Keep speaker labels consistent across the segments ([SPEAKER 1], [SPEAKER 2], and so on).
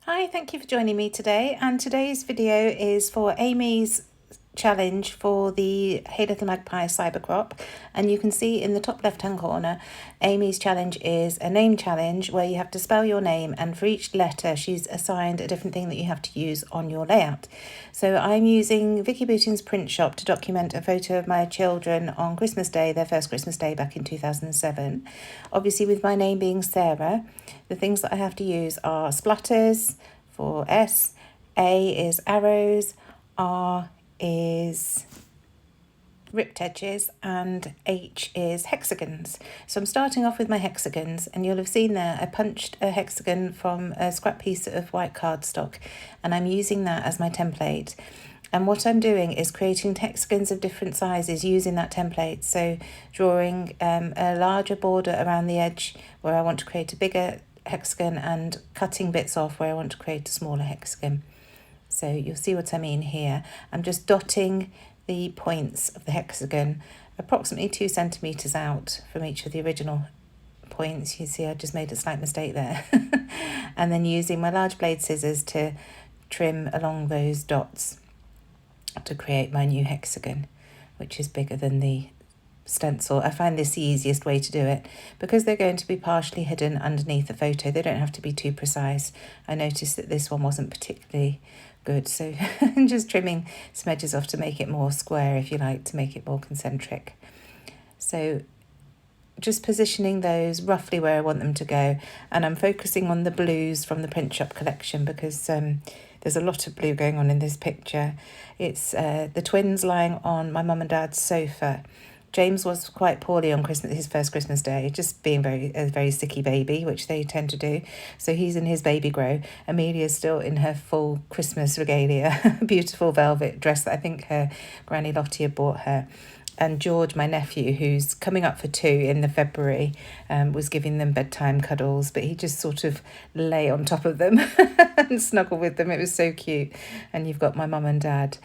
[SPEAKER 1] Hi, thank you for joining me today, and today's video is for Amy's challenge for the Hey Little Magpie Cybercrop. And you can see in the top left hand corner, Amy's challenge is a name challenge where you have to spell your name, and for each letter she's assigned a different thing that you have to use on your layout. So I'm using Vicki Boutin's print shop to document a photo of my children on Christmas Day, their first Christmas Day back in 2007. Obviously, with my name being Sarah, the things that I have to use are splatters for S, A is arrows, R is ripped edges, and H is hexagons. So I'm starting off with my hexagons, and you'll have seen there I punched a hexagon from a scrap piece of white cardstock, and I'm using that as my template. And what I'm doing is creating hexagons of different sizes using that template. So drawing a larger border around the edge where I want to create a bigger hexagon, and cutting bits off where I want to create a smaller hexagon. So you'll see what I mean here. I'm just dotting the points of the hexagon approximately 2 centimetres out from each of the original points. You see I just made a slight mistake there. And then using my large blade scissors to trim along those dots to create my new hexagon, which is bigger than the stencil. I find this the easiest way to do it because they're going to be partially hidden underneath the photo. They don't have to be too precise. I noticed that this one wasn't particularly good, so I'm just trimming some edges off to make it more square, if you like, to make it more concentric. So just positioning those roughly where I want them to go, and I'm focusing on the blues from the print shop collection because there's a lot of blue going on in this picture. It's the twins lying on my mum and dad's sofa. James was quite poorly on his first Christmas Day, just being a very sicky baby, which they tend to do. So he's in his baby grow. Amelia's still in her full Christmas regalia, beautiful velvet dress that I think her Granny Lottie had bought her. And George, my nephew, who's coming up for 2 in the February, was giving them bedtime cuddles, but he just sort of lay on top of them and snuggle with them. It was so cute. And you've got my mum and dad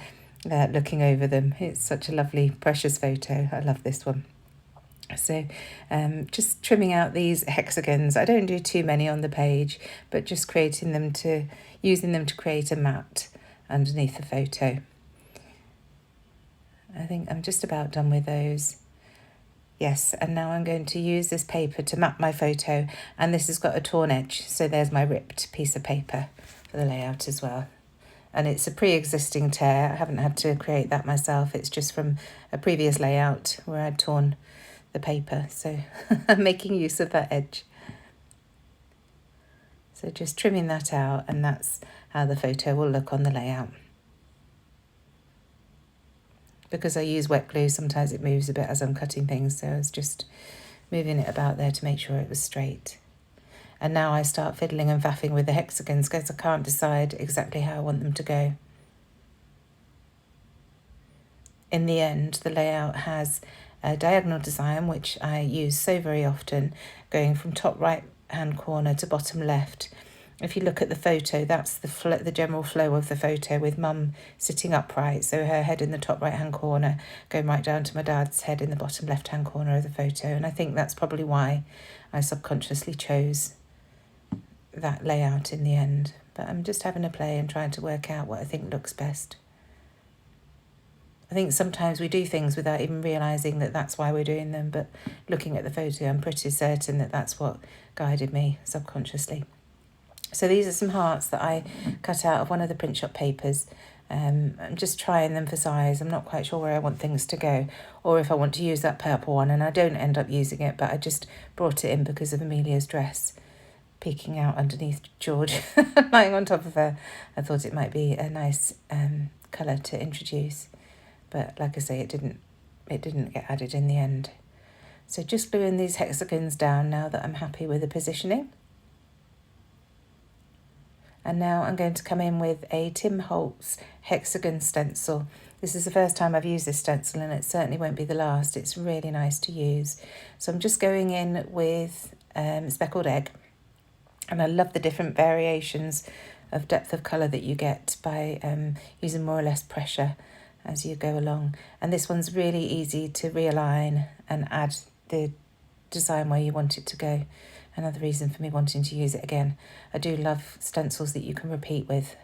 [SPEAKER 1] looking over them. It's such a lovely, precious photo. I love this one. So just trimming out these hexagons. I don't do too many on the page, but just using them to create a mat underneath the photo. I think I'm just about done with those. Yes, and now I'm going to use this paper to map my photo, and this has got a torn edge, so there's my ripped piece of paper for the layout as well. And it's a pre-existing tear. I haven't had to create that myself. It's just from a previous layout where I'd torn the paper. So I'm making use of that edge. So just trimming that out, and that's how the photo will look on the layout. Because I use wet glue, sometimes it moves a bit as I'm cutting things. So I was just moving it about there to make sure it was straight. And now I start fiddling and faffing with the hexagons because I can't decide exactly how I want them to go. In the end, the layout has a diagonal design, which I use so very often, going from top right hand corner to bottom left. If you look at the photo, that's the general flow of the photo, with mum sitting upright, so her head in the top right hand corner, going right down to my dad's head in the bottom left hand corner of the photo. And I think that's probably why I subconsciously chose that layout in the end. But I'm just having a play and trying to work out what I think looks best. I think sometimes we do things without even realising that that's why we're doing them, but looking at the photo, I'm pretty certain that that's what guided me subconsciously. So these are some hearts that I cut out of one of the print shop papers. I'm just trying them for size. I'm not quite sure where I want things to go, or if I want to use that purple one, and I don't end up using it, but I just brought it in because of Amelia's dress peeking out underneath George, lying on top of her. I thought it might be a nice colour to introduce, but like I say, it didn't get added in the end. So just gluing these hexagons down now that I'm happy with the positioning. And now I'm going to come in with a Tim Holtz hexagon stencil. This is the first time I've used this stencil, and it certainly won't be the last. It's really nice to use. So I'm just going in with speckled egg. And I love the different variations of depth of colour that you get by using more or less pressure as you go along. And this one's really easy to realign and add the design where you want it to go. another reason for me wanting to use it again. I do love stencils that you can repeat with.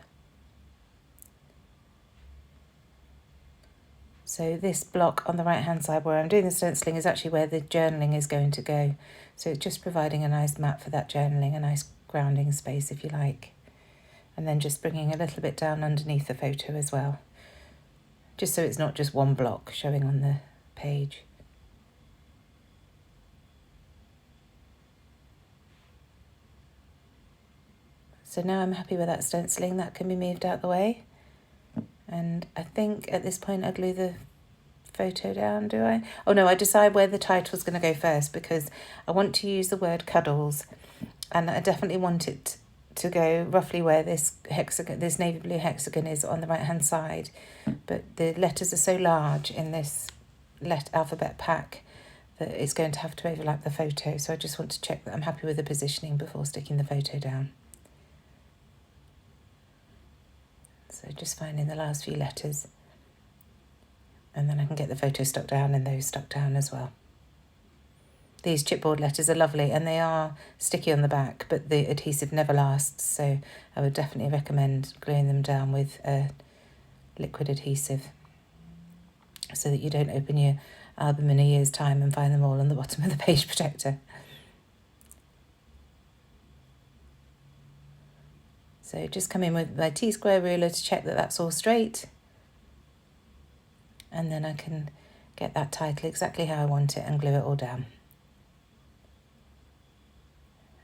[SPEAKER 1] So this block on the right hand side where I'm doing the stenciling is actually where the journaling is going to go. So it's just providing a nice mat for that journaling, a nice grounding space if you like. And then just bringing a little bit down underneath the photo as well, just so it's not just one block showing on the page. So now I'm happy with that stenciling, that can be moved out the way. And I think at this point I glue the photo down, do I? Oh no, I decide where the title's going to go first because I want to use the word cuddles, and I definitely want it to go roughly where this hexagon, this navy blue hexagon is on the right hand side, but the letters are so large in this alphabet pack that it's going to have to overlap the photo, so I just want to check that I'm happy with the positioning before sticking the photo down. So just finding the last few letters, and then I can get the photo stuck down and those stuck down as well. These chipboard letters are lovely and they are sticky on the back, but the adhesive never lasts, so I would definitely recommend gluing them down with a liquid adhesive so that you don't open your album in a year's time and find them all on the bottom of the page protector. So just come in with my T-square ruler to check that that's all straight, and then I can get that title exactly how I want it and glue it all down.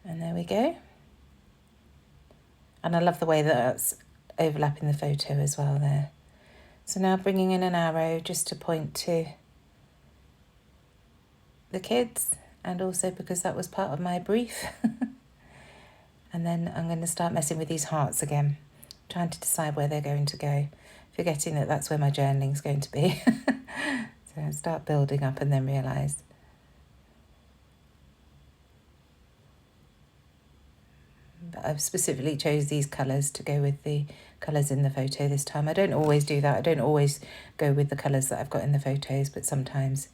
[SPEAKER 1] And there we go. And I love the way that that's overlapping the photo as well there. So now bringing in an arrow just to point to the kids, and also because that was part of my brief. And then I'm going to start messing with these hearts again, trying to decide where they're going to go, forgetting that that's where my journaling's going to be. So I start building up and then realise. But I've specifically chose these colours to go with the colours in the photo this time. I don't always do that. I don't always go with the colours that I've got in the photos, but sometimes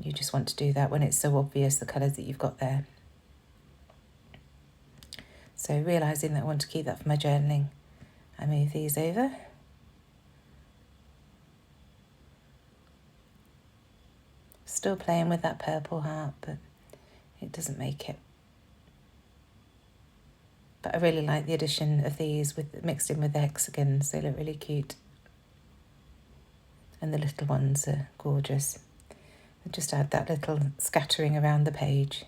[SPEAKER 1] you just want to do that when it's so obvious, the colours that you've got there. So realising that I want to keep that for my journaling, I move these over. Still playing with that purple heart, but it doesn't make it. But I really like the addition of these with mixed in with the hexagons. They look really cute. And the little ones are gorgeous. I just add that little scattering around the page.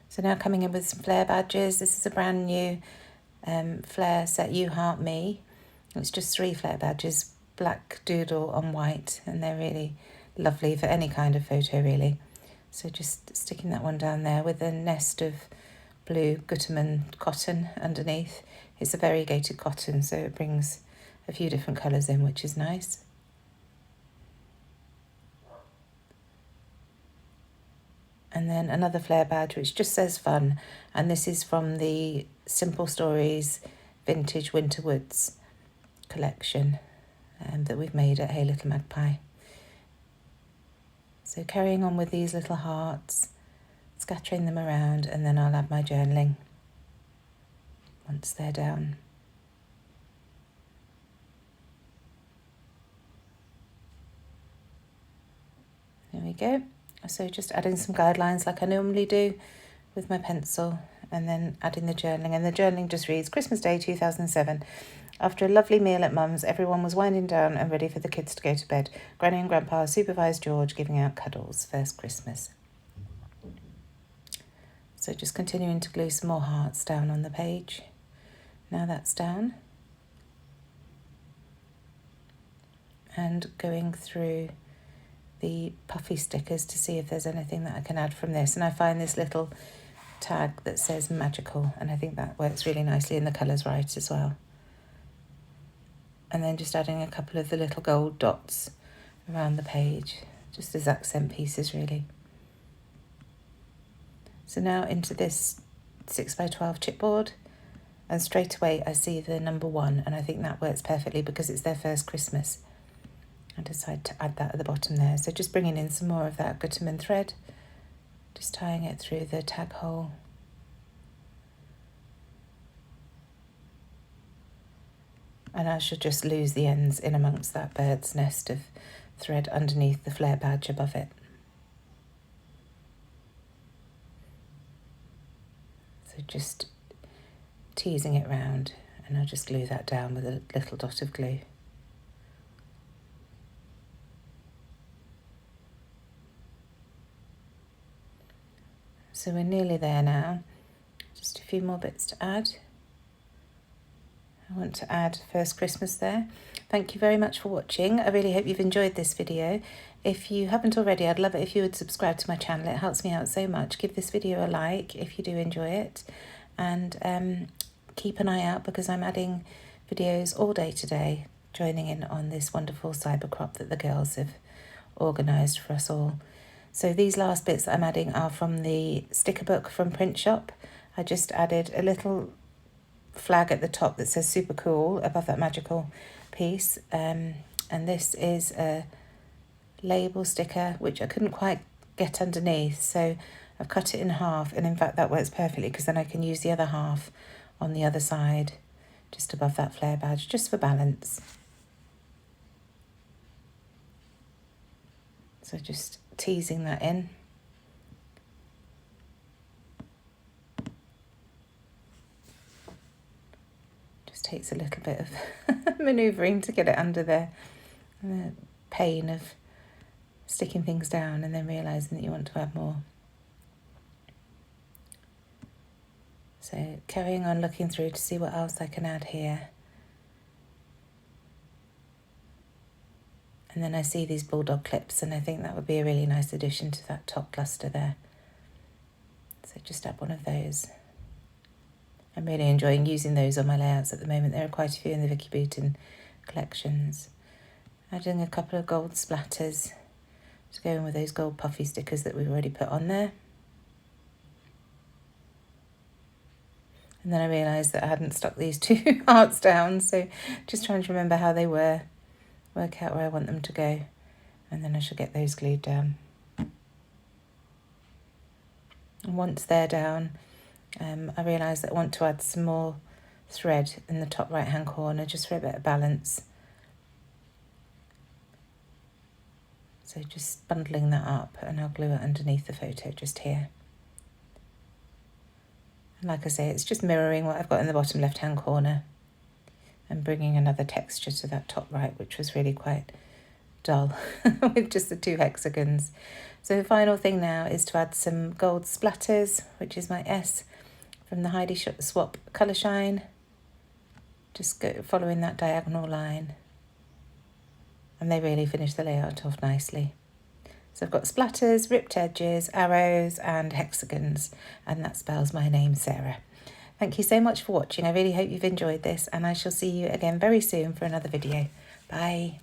[SPEAKER 1] So now coming in with some flare badges. This is a brand new flare set, You Heart Me. It's just 3 flare badges, black doodle on white, and they're really lovely for any kind of photo really. So just sticking that one down there with a nest of blue Gutermann cotton underneath. It's a variegated cotton, so it brings a few different colours in, which is nice. And then another flare badge which just says fun, and this is from the Simple Stories Vintage Winter Woods collection that we've made at Hey Little Magpie. So carrying on with these little hearts, scattering them around, and then I'll add my journaling once they're down. There we go. So just adding some guidelines like I normally do with my pencil, and then adding the journaling. And the journaling just reads, Christmas Day 2007. After a lovely meal at Mum's, everyone was winding down and ready for the kids to go to bed. Granny and Grandpa supervised George giving out cuddles. First Christmas. So just continuing to glue some more hearts down on the page. Now that's down. And going through the puffy stickers to see if there's anything that I can add from this. And I find this little tag that says magical, and I think that works really nicely and the colour's right as well. And then just adding a couple of the little gold dots around the page, just as accent pieces really. So now into this 6x12 chipboard, and straight away I see the number 1, and I think that works perfectly because it's their first Christmas. I decided to add that at the bottom there. So just bringing in some more of that Gutermann thread, just tying it through the tag hole. And I should just lose the ends in amongst that bird's nest of thread underneath the flare badge above it. So just teasing it round, and I'll just glue that down with a little dot of glue. So we're nearly there now. Just a few more bits to add. I want to add First Christmas there. Thank you very much for watching. I really hope you've enjoyed this video. If you haven't already, I'd love it if you would subscribe to my channel. It helps me out so much. Give this video a like if you do enjoy it. And keep an eye out because I'm adding videos all day today, joining in on this wonderful cybercrop that the girls have organised for us all. So these last bits that I'm adding are from the sticker book from Print Shop. I just added a little flag at the top that says super cool above that magical piece, and this is a label sticker which I couldn't quite get underneath, so I've cut it in half, and in fact that works perfectly because then I can use the other half on the other side just above that flare badge, just for balance. So just teasing that in. Takes a little bit of manoeuvring to get it under there, the pain of sticking things down and then realising that you want to add more. So carrying on looking through to see what else I can add here. And then I see these bulldog clips and I think that would be a really nice addition to that top cluster there. So just add one of those. I'm really enjoying using those on my layouts at the moment. There are quite a few in the Vicki Boutin collections. Adding a couple of gold splatters to go in with those gold puffy stickers that we've already put on there. And then I realised that I hadn't stuck these two hearts down, so just trying to remember how they were, work out where I want them to go, and then I shall get those glued down. And once they're down, I realised that I want to add some more thread in the top right hand corner just for a bit of balance. So just bundling that up, and I'll glue it underneath the photo just here. And like I say, it's just mirroring what I've got in the bottom left hand corner and bringing another texture to that top right, which was really quite dull with just the two hexagons. So the final thing now is to add some gold splatters, which is my S from the Heidi Swap Colour Shine. Just go following that diagonal line, and they really finish the layout off nicely. So I've got splatters, ripped edges, arrows and hexagons, and that spells my name, Sarah. Thank you so much for watching. I really hope you've enjoyed this, and I shall see you again very soon for another video. Bye.